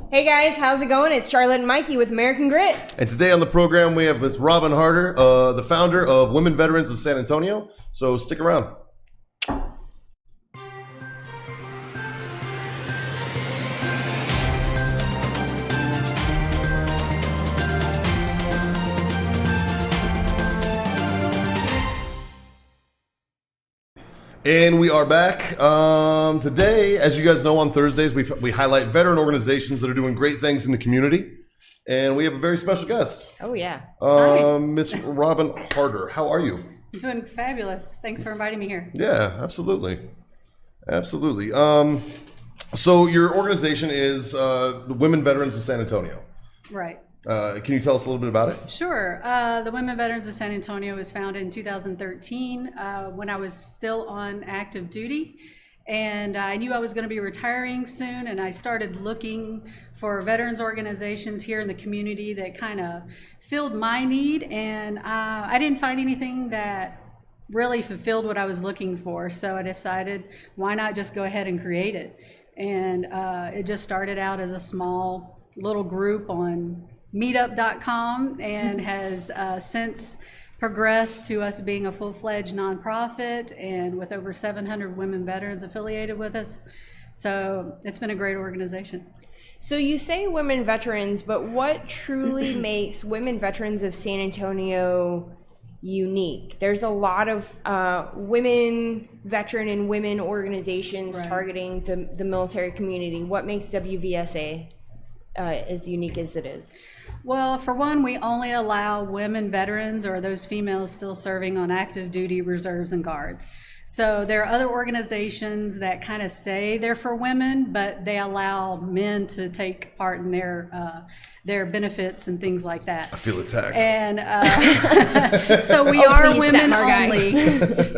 Hey guys, how's it going? It's Charlotte and Mikey with American Grit. And today on the program we have Ms. Robin Harder, the founder of Women Veterans of San Antonio. So stick around. And we are back. Today, as you guys know, on Thursdays, we highlight veteran organizations that are doing great things in the community. And we have a very special guest. Oh, yeah. Miss Robin Harder. How are you? I'm doing fabulous. Thanks for inviting me here. Yeah, absolutely. Absolutely. So your organization is the Women Veterans of San Antonio. Right. Can you tell us a little bit about it? Sure. The Women Veterans of San Antonio was founded in 2013 when I was still on active duty. And I knew I was going to be retiring soon, and I started looking for veterans organizations here in the community that kind of filled my need. And I didn't find anything that really fulfilled what I was looking for. So I decided, why not just go ahead and create it? And it just started out as a small little group on meetup.com and has since progressed to us being a full-fledged nonprofit and with over 700 women veterans affiliated with us. So it's been a great organization. So you say women veterans, but what truly makes Women Veterans of San Antonio unique? There's a lot of women veteran and women organizations targeting the military community. What makes WVSA as unique as it is? Well, for one, we only allow women veterans or those females still serving on active duty, reserves, and guards. So there are other organizations that kind of say they're for women, but they allow men to take part in their benefits and things like that. I feel attacked. And so we are women only.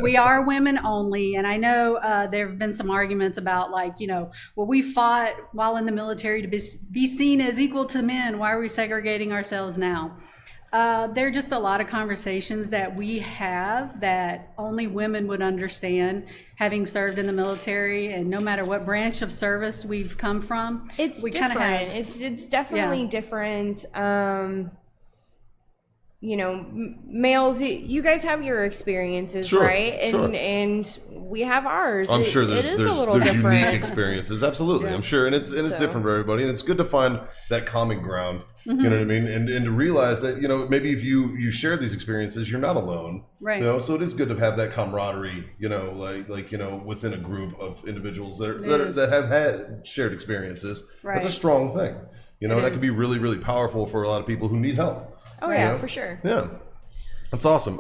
We are women only. And I know there have been some arguments about, like, well, we fought while in the military to be seen as equal to men. Why are we segregating ourselves now? There are just a lot of conversations that we have that only women would understand, having served in the military, and no matter what branch of service we've come from. It's different. It's definitely different. Males, you guys have your experiences, right? And we have ours. I'm sure there's a little different. Unique experiences. Absolutely. I'm sure. And it's different for everybody. And it's good to find that common ground. You know what I mean? And to realize that, maybe if you share these experiences, you're not alone. Right. So it is good to have that camaraderie, within a group of individuals that have had shared experiences. Right. That's a strong thing. And that can be really, really powerful for a lot of people who need help. Oh, yeah, for sure. Yeah. That's awesome.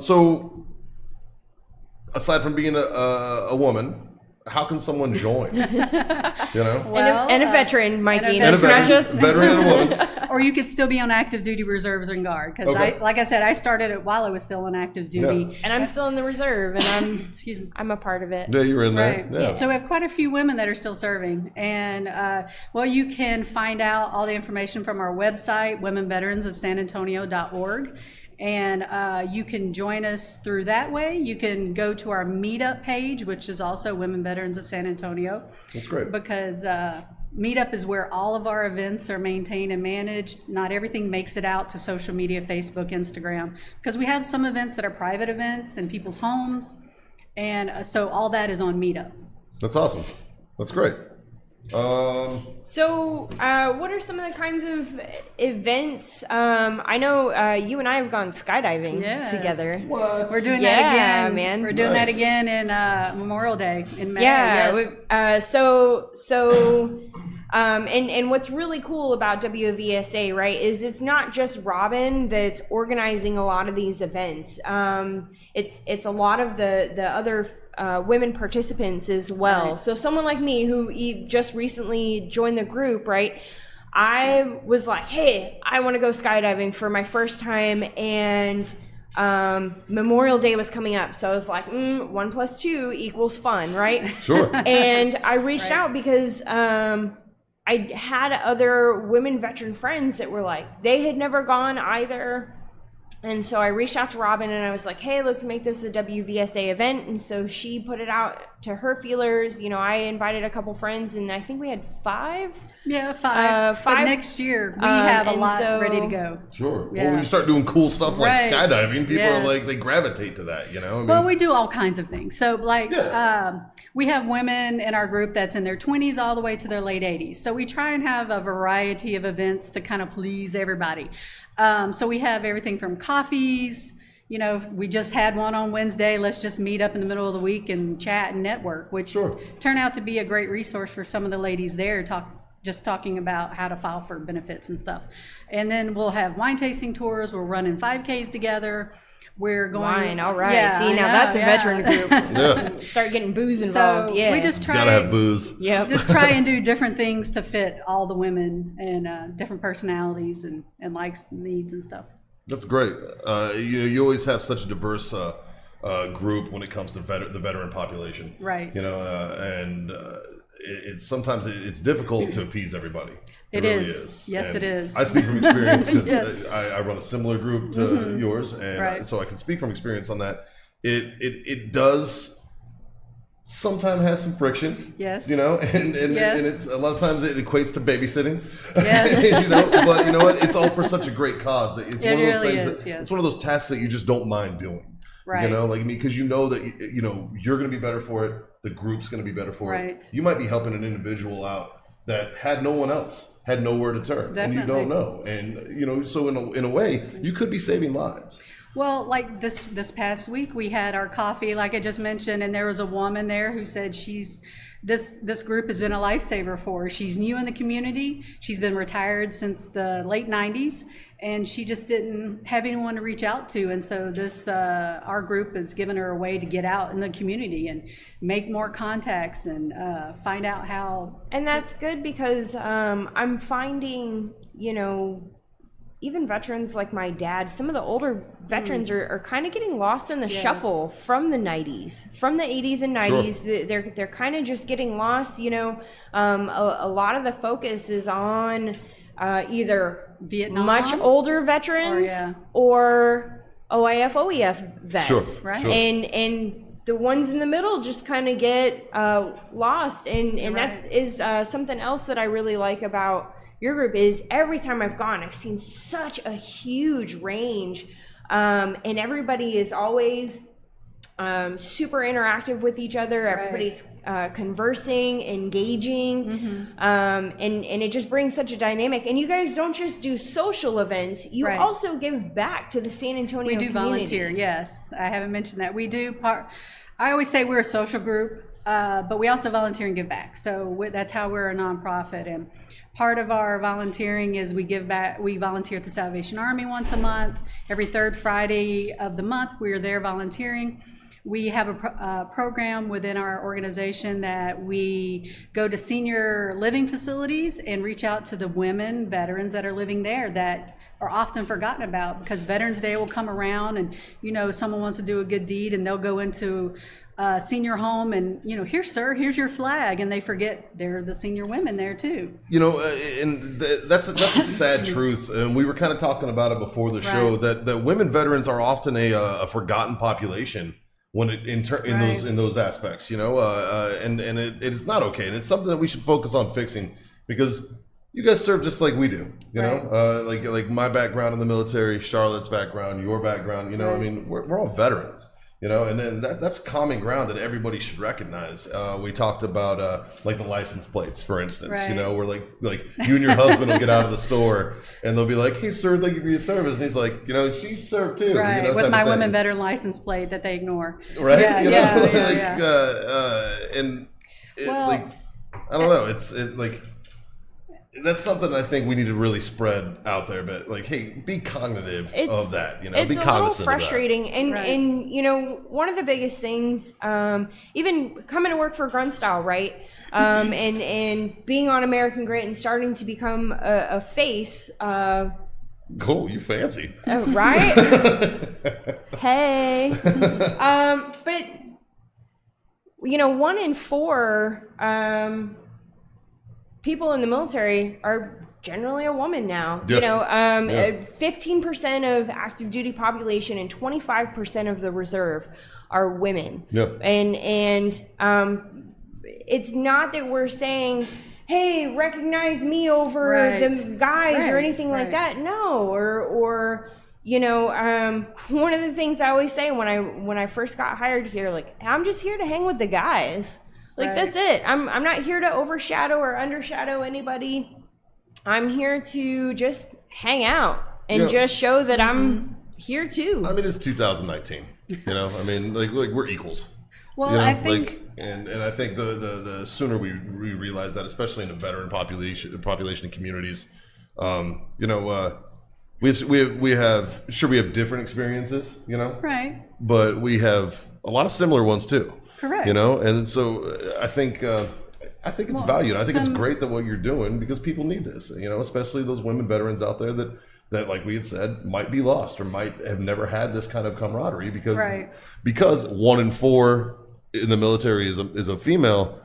So aside from being a woman, how can someone join? Well, and a veteran, Mikey. It's not just veteran and a woman. Or you could still be on active duty, reserves, and guard. Because like I said, I started it while I was still on active duty. Yeah. And I'm still in the reserve, and I'm a part of it. Yeah, you were in there. Right. Yeah. So we have quite a few women that are still serving. And you can find out all the information from our website, womenveteransofsanantonio.org. And you can join us through that way. You can go to our meetup page, which is also Women Veterans of San Antonio. That's great. Because meetup is where all of our events are maintained and managed. Not everything makes it out to social media, Facebook, Instagram, because we have some events that are private events in people's homes. And so all that is on meetup. That's awesome. That's great. So what are some of the kinds of events? I know you and I have gone skydiving together. What? We're doing that again. Man. We're doing that again in Memorial Day in May. Yeah. Yes. And what's really cool about WVSA, right, is it's not just Robin that's organizing a lot of these events. It's a lot of the other women participants as well. Right. So someone like me who just recently joined the group, right, I was like, hey, I want to go skydiving for my first time, and Memorial Day was coming up, so I was like, 1 + 2 = fun, right? Sure. And I reached out because I had other women veteran friends that were like, they had never gone either. And so I reached out to Robin and I was like, hey, let's make this a WVSA event. And so she put it out to her feelers. I invited a couple friends, and I think we had 5. Yeah, 5. But next year we have a lot ready to go. Sure. Yeah. Well, when you start doing cool stuff like Right. skydiving, people Yes. are like, they gravitate to that, I mean, Well, we do all kinds of things. So, like, Yeah. we have women in our group that's in their 20s all the way to their late 80s. So we try and have a variety of events to kind of please everybody. So we have everything from coffees. We just had one on Wednesday. Let's just meet up in the middle of the week and chat and network, which turned out to be a great resource for some of the ladies there, talking about how to file for benefits and stuff. And then we'll have wine tasting tours. We're running 5Ks together. We're going Wine, all right. Yeah, See, now that's a veteran group. Yeah. Start getting booze involved. So Yeah, we just try. Gotta have booze. Yep. Just try and do different things to fit all the women and different personalities and likes and needs and stuff. That's great. You always have such a diverse group when it comes to the veteran population. Right. And it's sometimes it's difficult to appease everybody. It really is. Yes, And it is. I speak from experience because Yes. I run a similar group to yours, and Right. so I can speak from experience on that. It does sometimes have some friction. Yes. And Yes. and it's a lot of times it equates to babysitting. Yes. But you know what? It's all for such a great cause that it's It one of those really things. is, yes. It's one of those tasks that you just don't mind doing. Right. Because that you're going to be better for it. The group's going to be better for Right. it. You might be helping an individual out that had no one else, had nowhere to turn, and you Definitely. don't know. And so in a way, you could be saving lives. Well, like this past week, we had our coffee, like I just mentioned, and there was a woman there who said this group has been a lifesaver for her. She's new in the community. She's been retired since the late 90s, and she just didn't have anyone to reach out to. And so our group has given her a way to get out in the community and make more contacts and find out how. And that's good because I'm finding, even veterans like my dad, some of the older veterans are kind of getting lost in the shuffle from the 90s, from the 80s and 90s. Sure. They're kind of just getting lost. A lot of the focus is on either Vietnam, much older veterans or OIF, OEF vets. Sure. Right. Sure. And the ones in the middle just kind of get lost. And Right. that is something else that I really like about your group is every time I've gone, I've seen such a huge range, and everybody is always super interactive with each other. Right. Everybody's conversing, engaging, and it just brings such a dynamic. And you guys don't just do social events; you Right. also give back to the San Antonio We do community. volunteer, yes. I haven't mentioned that. We do I always say we're a social group, but we also volunteer and give back. So that's how we're a nonprofit. And part of our volunteering is we give back. We volunteer at the Salvation Army once a month. Every third Friday of the month, we are there volunteering. We have a program within our organization that we go to senior living facilities and reach out to the women veterans that are living there that are often forgotten about, because Veterans Day will come around and someone wants to do a good deed and they'll go into a senior home and here sir, here's your flag, and they forget there are the senior women there too. That's a sad truth, and we were kind of talking about it before the show that women veterans are often a forgotten population when in those aspects, and it is not okay, and it's something that we should focus on fixing, because you guys serve just like we do, like my background in the military, Charlotte's background, your background, I mean, we're all veterans, and then that's common ground that everybody should recognize. We talked about like the license plates, for instance, where like you and your husband will get out of the store and they'll be like, "Hey sir, thank you for your service," and he's like, she served too, right, with my women veteran license plate that they ignore, right? And like I don't know, it's like. That's something I think we need to really spread out there, but like, hey, be cognitive of that, It's be a little cognizant frustrating, of that. and one of the biggest things, even coming to work for Grunt Style, right, and being on American Grit and starting to become a face. Cool, you fancy, right? Hey, but 1 in 4. people in the military are generally a woman now. Yeah. You know, Yeah. 15% of active duty population and 25% of the reserve are women. Yeah. And it's not that we're saying, hey, recognize me over the guys or anything like that. No, or you know, one of the things I always say when I first got hired here, like, I'm just here to hang with the guys. Like, that's it. I'm not here to overshadow or undershadow anybody. I'm here to just hang out and just show that I'm here too. I mean, it's 2019. You know, I mean, like we're equals. Well, you know, I think, like, and I think the sooner we realize that, especially in the veteran population and communities, you know, we have different experiences, you know, right, but we have a lot of similar ones too. Correct. You know, and so I think it's valued. I think it's great that what you're doing, because people need this, you know, especially those women veterans out there that like we had said might be lost or might have never had this kind of camaraderie because 1 in 4 in the military is a female.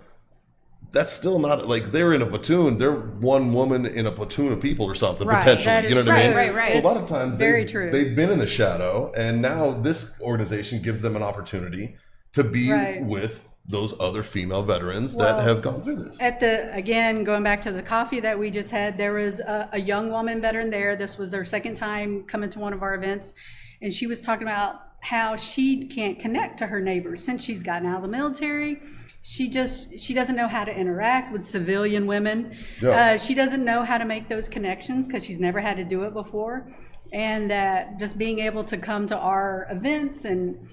That's still not, like, they're in a platoon. They're one woman in a platoon of people or something, potentially. You know what I mean? Right. So a lot of times true. they've been in the shadow, and now this organization gives them an opportunity to be with those other female veterans that have gone through this. Again, going back to the coffee that we just had, there was a young woman veteran there. This was their second time coming to one of our events, and she was talking about how she can't connect to her neighbors since she's gotten out of the military. She doesn't know how to interact with civilian women. Yeah. She doesn't know how to make those connections because she's never had to do it before, and that just being able to come to our events and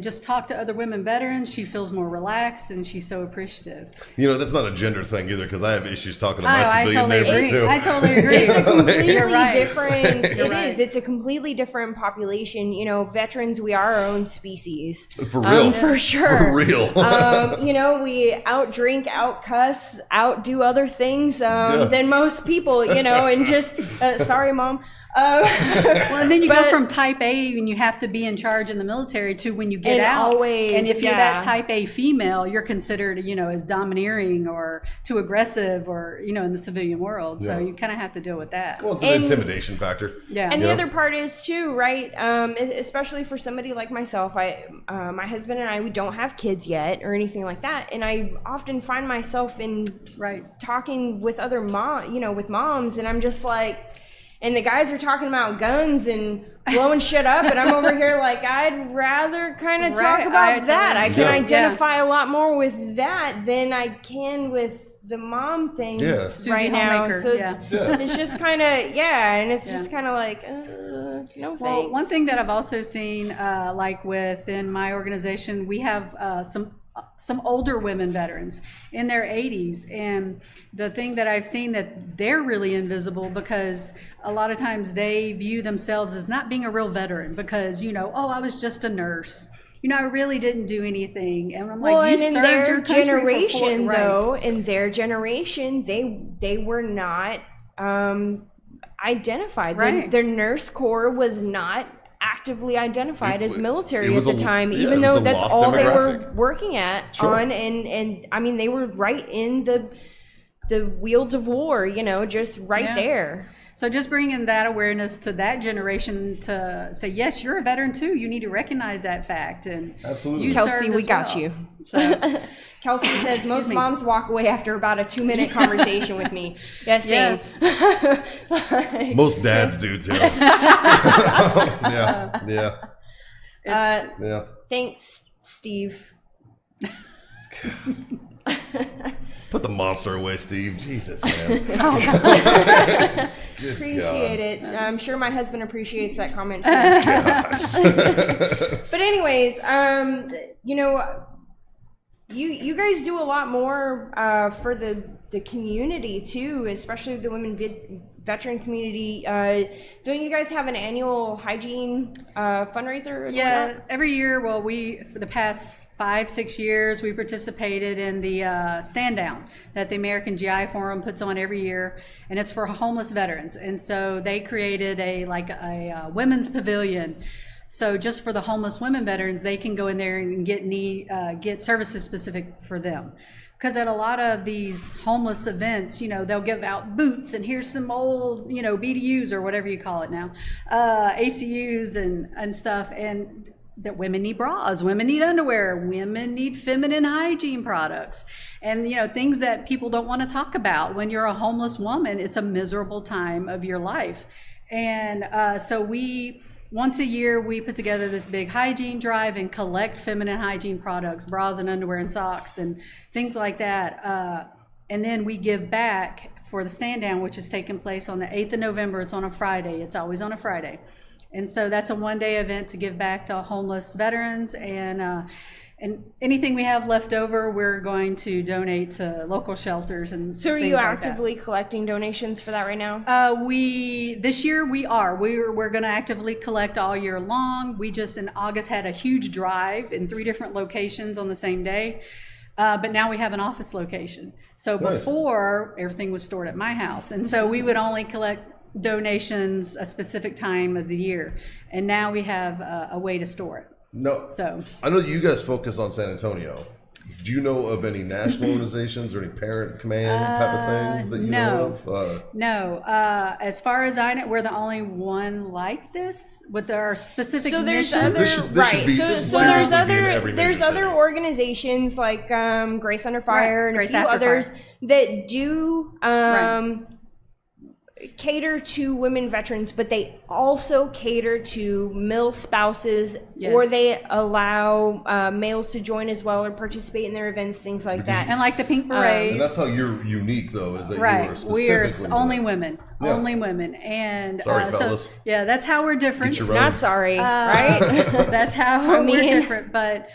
just talk to other women veterans, she feels more relaxed, and she's so appreciative. You know, that's not a gender thing either, because I have issues talking to my civilian neighbors too. I totally agree. It's a completely different. You're right. It's a completely different population. You know, veterans, we are our own species. For real. For sure. For real. You know, we outdrink, outcuss, outdo other things than most people. You know, and just sorry, Mom. Well, and then you go from type A and you have to be in charge in the military to when you get out. And if you're that type A female, you're considered, you know, as domineering or too aggressive or, you know, in the civilian world. So you kind of have to deal with that. Well, it's an intimidation factor. Yeah. And the other part is too, right? Especially for somebody like myself, my husband and I, we don't have kids yet or anything like that. And I often find myself in talking with other with moms, and I'm just like, and the guys are talking about guns and blowing shit up, and I'm over here like, I'd rather kind of talk about that. I can identify a lot more with that than I can with the mom thing right now. So it's just kind of, and it's just kind of like, no thanks. Well, one thing that I've also seen, like within my organization, we have some older women veterans in their 80s, and the thing that I've seen that they're really invisible, because a lot of times they view themselves as not being a real veteran because, you know, I was just a nurse, you know, I really didn't do anything. And I'm like, you served your country for in their generation, they were not identified. Their nurse corps was not actively identified as military at the time, even though that's all they were working on, and I mean, they were right in the wheels of war, you know, just there. So just bringing that awareness to that generation to say, yes, you're a veteran too. You need to recognize that fact. And absolutely, Kelsey, we got you. So Kelsey says most moms walk away after about a 2-minute conversation with me. Yes. Most dads do too. Thanks, Steve. Put the monster away, Steve. Jesus, man. Appreciate it. I'm sure my husband appreciates that comment too. But anyways, you know, you guys do a lot more for the community too, especially the women veteran community. Don't you guys have an annual hygiene fundraiser? Yeah, every year. Well, for the past 5-6 years, we participated in the stand down that the American GI Forum puts on every year, and it's for homeless veterans. And so they created a women's pavilion. So just for the homeless women veterans, they can go in there and get services specific for them. Because at a lot of these homeless events, they'll give out boots and here's some old, BDUs or whatever you call it now, ACUs and stuff. And that women need bras, women need underwear, women need feminine hygiene products, and things that people don't want to talk about. When you're a homeless woman, it's a miserable time of your life. And so once a year, we put together this big hygiene drive and collect feminine hygiene products, bras and underwear and socks and things like that. And then we give back for the stand down, which is taking place on the 8th of November. It's on a Friday. It's always on a Friday. And so that's a one-day event to give back to homeless veterans, and anything we have left over, we're going to donate to local shelters and So are things you like actively collecting donations for that right now? This year we're going to actively collect all year long. We just in August had a huge drive in 3 different locations on the same day. But now we have an office location. So before, everything was stored at my house, and so we would only collect donations a specific time of the year, and now we have a way to store it. No, so I know you guys focus on San Antonio. Do you know of any national organizations or any parent command type of things that you know of? No. As far as I know, we're the only one like this with our specific so there's mission. There's other organizations like Grace Under Fire and Grace a few After others Fire. that do cater to women veterans, but they also cater to male spouses, or they allow males to join as well or participate in their events, things like that. And like the Pink Berets. And that's how you're unique, though, is that we're only women. women. Yeah. Only women. And sorry, fellas. So, that's how we're different. Not sorry, right? That's how we're different, but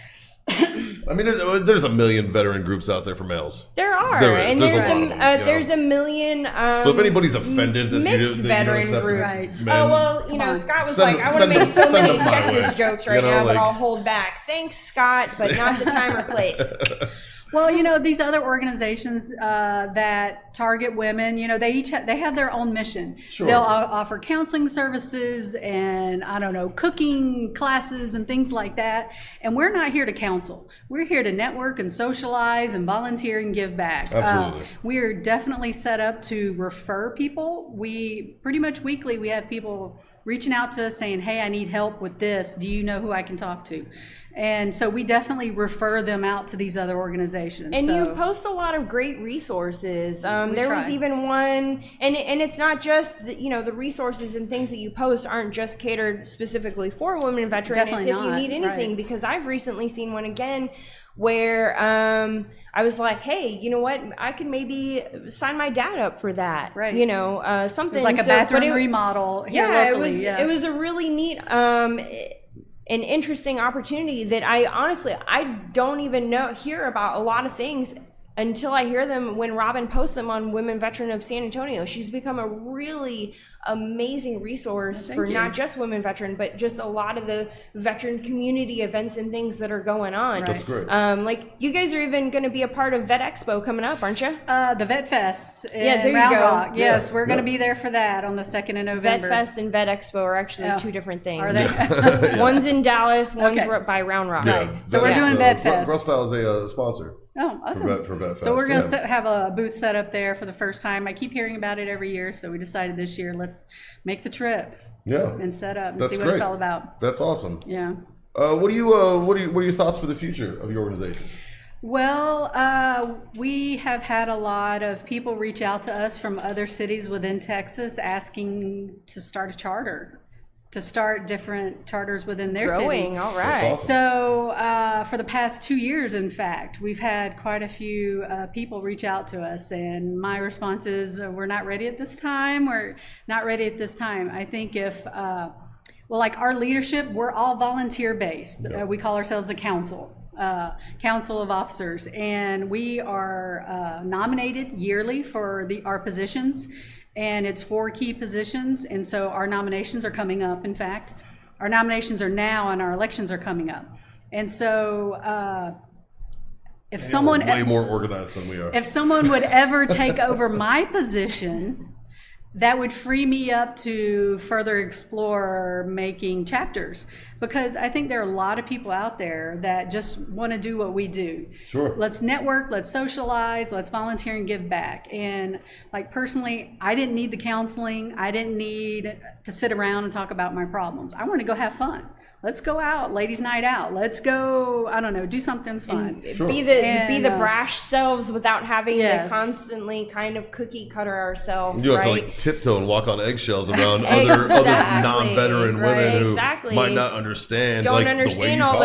I mean, there's a million veteran groups out there for males. There are, there is. and there's a lot of them, there's a million. So if anybody's offended that mixed you veteran accept groups. men, Oh well, Scott was like, I want to make so many sexist jokes right now, but I'll hold back. Thanks, Scott, but not the time or place. Well, these other organizations that target women, they have their own mission. Sure. They'll offer counseling services and cooking classes and things like that. And we're not here to counsel. We're here to network and socialize and volunteer and give back. Absolutely. We are definitely set up to refer people. We pretty much weekly we have people reaching out to us saying, hey, I need help with this. Do you know who I can talk to? And so we definitely refer them out to these other organizations. And you post a lot of great resources. There was even one, and it's not just the resources and things that you post aren't just catered specifically for women veterans. Definitely it's if you need anything, because I've recently seen one again where I was like, hey, you know what? I could maybe sign my dad up for that. Right. Something. It was like a bathroom remodel here locally. It was a really neat an interesting opportunity that I don't even hear about a lot of things until I hear them when Robin posts them on Women Veteran of San Antonio. She's become a really amazing resource for not just women veteran, but just a lot of the veteran community events and things that are going on. That's great. Like you guys are even going to be a part of Vet Expo coming up, aren't you? The Vet Fest in there you Round go. Rock. Yes, we're going to be there for that on the 2nd of November. Vet Fest and Vet Expo are actually two different things. Are they? One's in Dallas, one's by Round Rock. Yeah. So we're doing Vet Fest. Rustyle is a sponsor. Oh, awesome. For Vet Fest. So we're going to have a booth set up there for the first time. I keep hearing about it every year, so we decided this year, let's make the trip. Yeah. And set up and That's see what great. it's all about. That's awesome. Yeah. What are your thoughts for the future of your organization? Well, we have had a lot of people reach out to us from other cities within Texas asking to start a charter, to start different charters within their city. All right. Awesome. So for the past 2 years, in fact, we've had quite a few people reach out to us, and my response is, we're not ready at this time. We're not ready at this time. I think if, like our leadership, we're all volunteer based. Yep. We call ourselves the council. Council of Officers, and we are nominated yearly for our positions, and it's 4 key positions, and so our nominations are coming up. In fact, our nominations are now and our elections are coming up, and so if someone way more organized than we are, if someone would ever take over my position, that would free me up to further explore making chapters, because I think there are a lot of people out there that just want to do what we do. Sure. Let's network, let's socialize, let's volunteer and give back. And like personally, I didn't need the counseling. I didn't need to sit around and talk about my problems. I want to go have fun. Let's go out, ladies' night out. Let's go, I don't know, do something fun. Sure. Be the brash selves without having to constantly kind of cookie cutter ourselves. You have right? to like tiptoe and walk on eggshells around other non-veteran women who might not understand. Don't understand all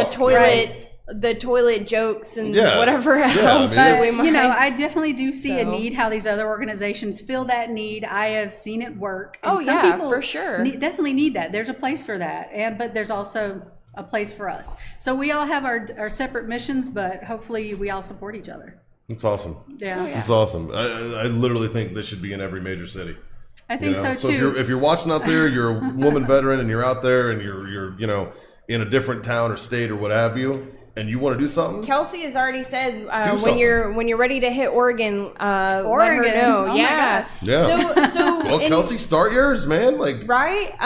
the toilet jokes and whatever else. I definitely do see a need, how these other organizations fill that need. I have seen it work. And some people for sure. Definitely need that. There's a place for that. But there's also a place for us. So we all have our separate missions, but hopefully we all support each other. It's awesome. Yeah. It's awesome. I literally think this should be in every major city. I think so So too. if you're watching out there, you're a woman veteran and you're out there and you're in a different town or state or what have you, and you want to do something. When you're ready to hit Oregon, let her know. Oh my gosh. Yeah. So Kelsey, start yours, man. Right.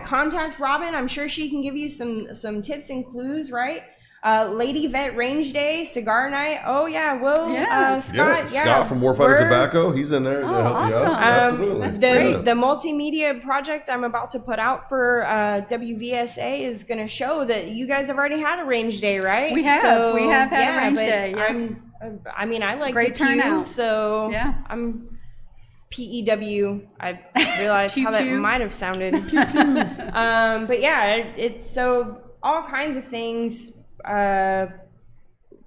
Contact Robin. I'm sure she can give you some tips and clues. Right. Lady Vet Range Day, Cigar Night. Oh yeah, Scott. Scott from Warfighter Tobacco. He's in there to help awesome. you out. Absolutely. The multimedia project I'm about to put out for WVSA is going to show that you guys have already had a range day, right? We have had a range day. Yes. I like great to turnout. So yeah. I'm PEW. I realized how that might have sounded. But yeah, it's so all kinds of things.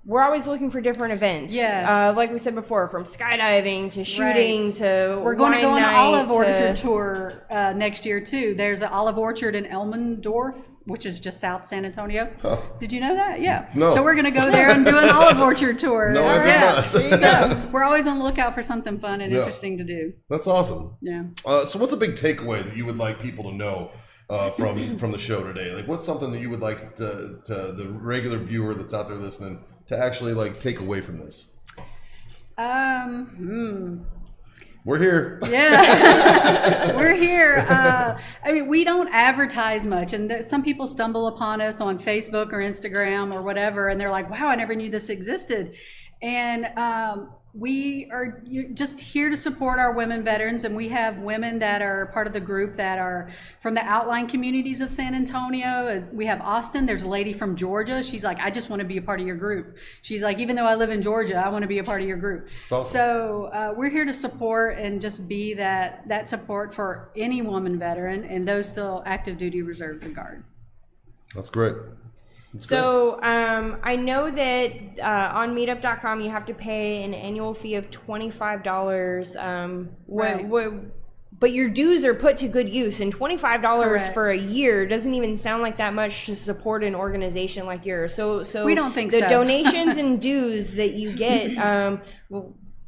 We're always looking for different events. Yes. Like we said before, from skydiving to shooting to we're going to go on an olive orchard to... tour next year too. There's an olive orchard in Elmendorf, which is just south San Antonio. Oh. Did you know that? Yeah. No. So we're going to go there and do an olive orchard tour. No, I did not. So we're always on the lookout for something fun and interesting to do. That's awesome. Yeah. So what's a big takeaway that you would like people to know from the show today? Like, what's something that you would like to the regular viewer that's out there listening to actually take away from this? We're here. Yeah, we're here. We don't advertise much, and some people stumble upon us on Facebook or Instagram or whatever, and they're like, "Wow, I never knew this existed." And we are just here to support our women veterans, and we have women that are part of the group that are from the outlying communities of San Antonio. We have Austin. There's a lady from Georgia. She's like, I just want to be a part of your group. She's like, even though I live in Georgia, I want to be a part of your group. Awesome. So we're here to support and just be that support for any woman veteran and those still active duty reserves and guard. That's great. So I know that on meetup.com you have to pay an annual fee of $25. But your dues are put to good use, and $25 for a year doesn't even sound like that much to support an organization like yours. So we don't think the donations and dues that you get,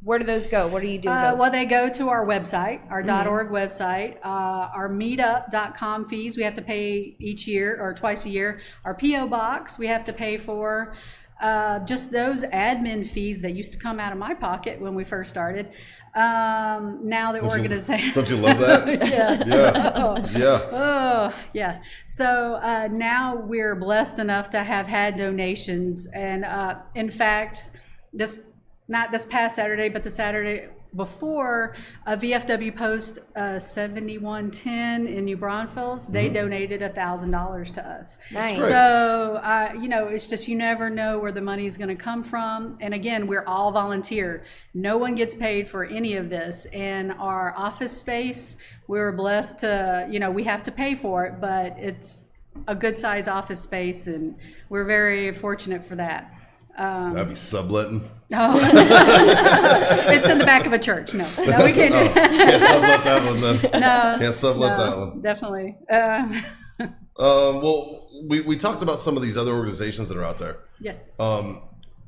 where do those go? What are you doing? Well, they go to our website, our .org website. Our meetup.com fees we have to pay each year or twice a year. Our P.O. box we have to pay for. Just those admin fees that used to come out of my pocket when we first started. Now the organization. Don't you love that? Yes. Yeah. Oh, yeah. So now we're blessed enough to have had donations. And in fact, not this past Saturday, but the Saturday before, VFW Post 7110 in New Braunfels, they donated $1,000 to us. Nice. So, it's just you never know where the money is going to come from. And again, we're all volunteer. No one gets paid for any of this. And our office space, we were blessed to, we have to pay for it, but it's a good size office space, and we're very fortunate for that. That'd be subletting. Oh, it's in the back of a church. No, we can't do that. Can't sublet that one then. No, can't sublet that one. Definitely. Well, we talked about some of these other organizations that are out there. Yes. Do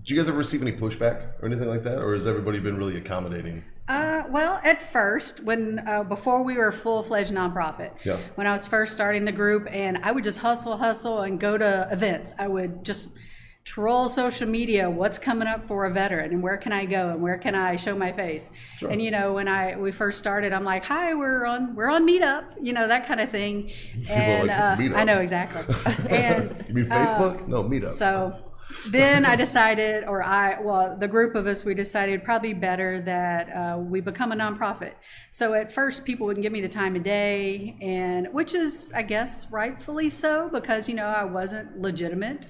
you guys ever receive any pushback or anything like that, or has everybody been really accommodating? Well, at first, when before we were a full-fledged nonprofit, when I was first starting the group, and I would just hustle and go to events, I would just troll social media, what's coming up for a veteran and where can I go and where can I show my face. Sure. And when we first started, I'm like, hi, we're on Meetup, that kind of thing. And Meetup. I know exactly. And you mean Facebook? No, Meetup. So then I decided, the group of us, we decided probably better that we become a nonprofit. So at first people wouldn't give me the time of day, and which is, I guess, rightfully so, because, I wasn't legitimate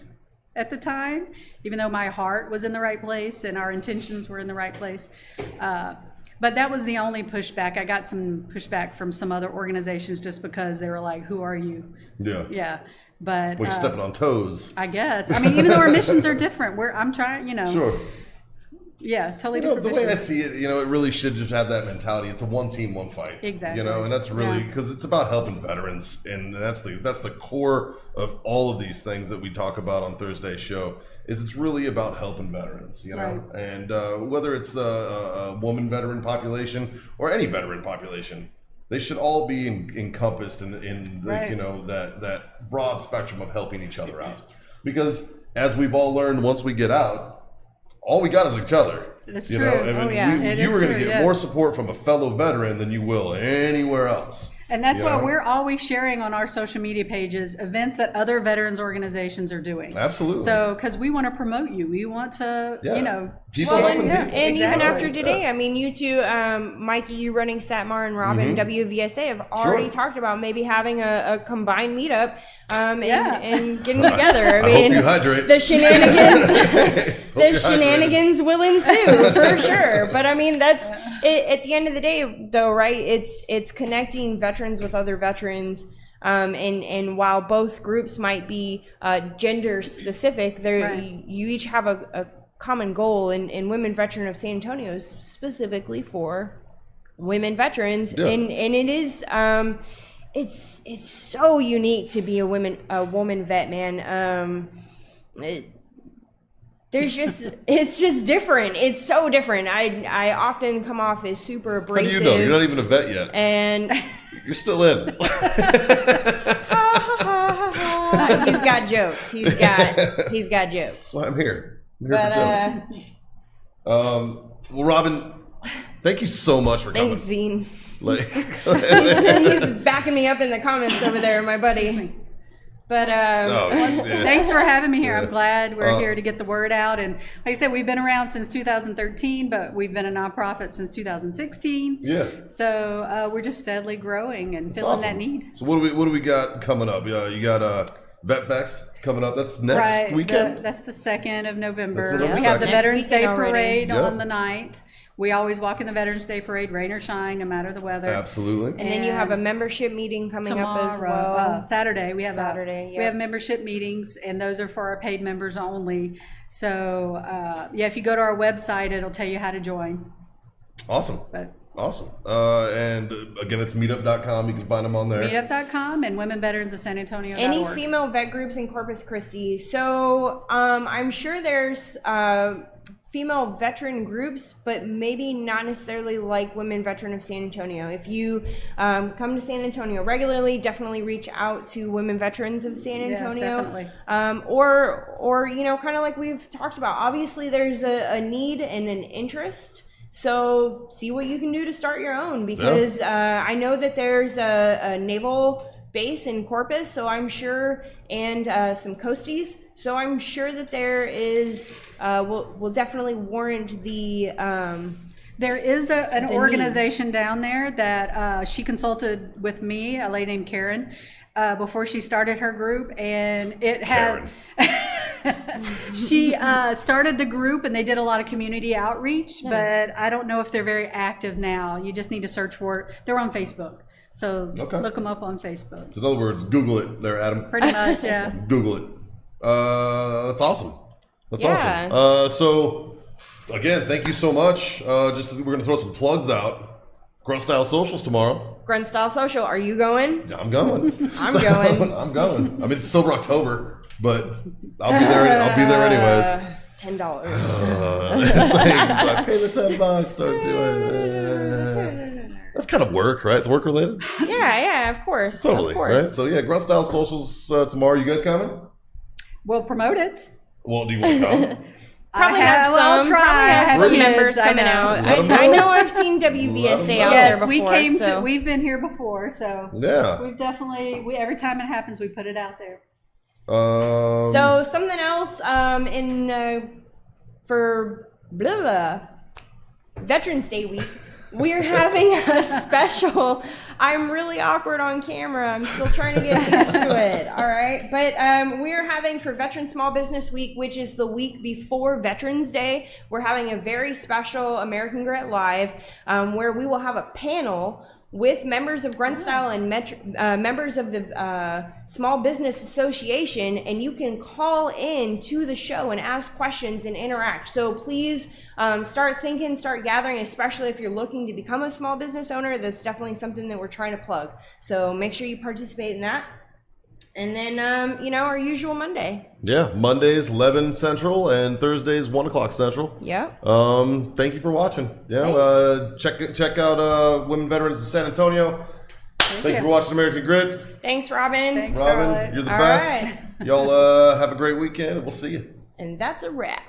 at the time, even though my heart was in the right place and our intentions were in the right place. But that was the only pushback. I got some pushback from some other organizations just because they were like, who are you? Yeah. Yeah. But we're stepping on toes, I guess. I mean, even though our missions are different, I'm trying, Sure. Yeah, totally different. The way I see it, it really should just have that mentality. It's a one team, one fight. Exactly. And that's really because it's about helping veterans, and that's the core of all of these things that we talk about on Thursday's show. Is it's really about helping veterans, Right. And whether it's a woman veteran population or any veteran population. They should all be encompassed in that broad spectrum of helping each other out. Because as we've all learned, once we get out, all we got is each other. That's true. You were going to get more support from a fellow veteran than you will anywhere else. And that's why we're always sharing on our social media pages events that other veterans organizations are doing. Absolutely. So, because we want to promote you. We want to, people helping people. And even after today, I mean, you two, Mikey, you running Satmar and Robin, WVSA, have already talked about maybe having a combined meetup and getting together. I mean, hope you hydrate. The shenanigans will ensue for sure. But I mean, that's it, at the end of the day, though, right? It's connecting veterans with other veterans, and while both groups might be gender specific, you each have a common goal. And Women Veteran of San Antonio is specifically for women veterans, and it is it's so unique to be a woman vet, man. It's just different. It's so different. I often come off as super abrasive. How do you know? You're not even a vet yet. And you're still in. He's got jokes. He's got jokes. Well, I'm here. For jokes. Well, Robin, thank you so much for coming. Thanks, Zine. He's he's backing me up in the comments over there, my buddy. But thanks for having me here. I'm glad we're here to get the word out. And like I said, we've been around since 2013, but we've been a nonprofit since 2016. Yeah. So we're just steadily growing and filling that need. So what do we got coming up? You got Vet Fest coming up. That's next weekend. That's the 2nd of November. We have the Next Veterans Day weekend Parade on the 9th. We always walk in the Veterans Day Parade, rain or shine, no matter the weather. Absolutely. And then you have a membership meeting coming up as well. Saturday. We have we have membership meetings, and those are for our paid members only. So, if you go to our website, it'll tell you how to join. Awesome. Awesome. And again, it's meetup.com. You can find them on there. Meetup.com and Women Veterans of San Antonio. Any female vet groups in Corpus Christi. So I'm sure there's female veteran groups, but maybe not necessarily like Women Veteran of San Antonio. If you come to San Antonio regularly, definitely reach out to Women Veterans of San Antonio. Yes, definitely. Or kind of like we've talked about. Obviously, there's a need and an interest. So see what you can do to start your own, because I know that there's a naval base in Corpus, so I'm sure, and some coasties. So I'm sure that there is, will definitely warrant the. There is an organization down there that she consulted with me, a lady named Karen, before she started her group, and it had. She started the group, and they did a lot of community outreach, but I don't know if they're very active now. You just need to search for it. They're on Facebook. So look them up on Facebook. So in other words, Google it there, Adam. Pretty much, yeah. Google it. That's awesome. That's awesome. So again, thank you so much. We're going to throw some plugs out. Grunt Style Socials tomorrow. Grunt Style Social. Are you going? I'm going. I'm going. I'm going. I mean, it's Sober October, but I'll be there. I'll be there anyways. $10. It's like, I pay the $10. Don't do it. That's kind of work, right? It's work related. Yeah, of course. Totally, of course. Right? So Grunt Style Socials tomorrow. You guys coming? We'll promote it. Well, do you want to come? Probably I have well, some, try. probably I have have some kids, members I coming know. out. Let 'em I know. know I've seen WVSA out Yes, there before. we came so. to. We've been here before, so Yeah. we've definitely. Every time it happens, we put it out there. So something else for blah, blah, Veterans Day week, we're having a special. I'm really awkward on camera. I'm still trying to get used to it. All right. But we're having for Veteran Small Business Week, which is the week before Veterans Day, we're having a very special American Grit Live where we will have a panel with members of Grunt Style and members of the Small Business Association, and you can call in to the show and ask questions and interact. So please start thinking, start gathering, especially if you're looking to become a small business owner. That's definitely something that we're trying to plug. So make sure you participate in that. And then, our usual Monday. Yeah, Mondays 11 Central and Thursdays 1 o'clock Central. Yep. Thank you for watching. Yeah, check out Women Veterans of San Antonio. Thank you for watching American Grit. Thanks, Robin. Thanks, Robin, Charlotte. you're the All best. right. Y'all have a great weekend, and we'll see you. And that's a wrap.